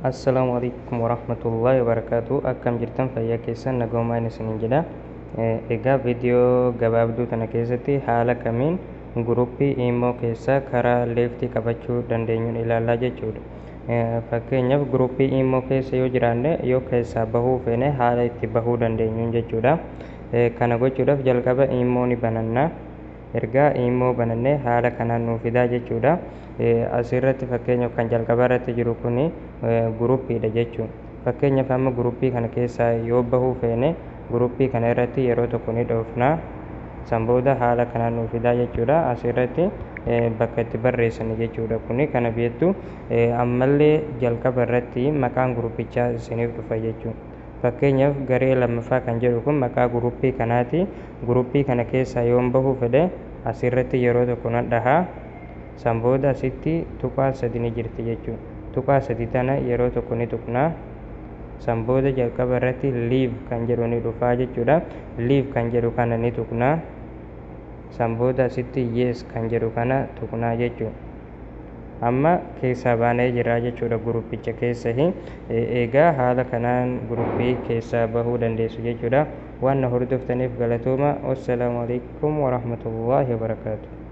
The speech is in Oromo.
Assalamualaikum warahmatullahi wabarakatuh. Akkam jirtan fayyaa keessan nagoomaa isiniin jedha. Egaa viidiyoo gabaabduu tana keessatti haala kamiin guruppii immoo keessaa karaa leeftii qabachuu dandeenyuun ilaallaa jechuudha. Fakkeenyaaf guruppii immoo keessa yoo jiraanne yoo keessaa bahuu feene haala itti bahuu dandeenyuun jechuudha. Kana gochuudhaaf jalqaba immoo ni bananna. Ergaa immoo banannee haala kanaan nuuf fidaa jechuudha. Asirratti fakkeenyaaf kan jalqaba irratti jiru kuni guruppiidha jechuudha. Fakkeenyaaf amma guruppii kana keessaa yoo bahuu feene guruppii kana irratti yeroo tokko ni dhoofna. San booda haala kanaan nuuf fidaa jechuudha. Asirratti bakka itti barreessan jechuudha. Kuni kana beektu ammallee jalqaba irratti maqaan guruppichaa isiniif dhufa jechuudha. Fakkeenyaaf garee lammaffaa kan jedhu kun maqaa guruppii kanaati. Guruppii kana keessaa yoon bahuu fedhe asirratti yeroo tokko nan dhahaa. San booda asitti tuqaa sadi ni jirti jechuudha. Tuqaa sadi tana yeroo tokko ni tuqnaa. San booda jalqaba irratti liiv kan jedhu ni dhufaa jechuudha. Liiv kan jedhu kana ni tuqnaa. San booda asitti yees kan jedhu kana tuqnaa jechuudha. Amma keessaa baanee jira jechuudha guruppicha keessa. Egaa haala kanaan guruppii keessaa bahuu dandeessu jechuudha. Waan na hordoftaniif galatooma. Wassalaamu alaikum warahmatullaahi wabarakaatuh.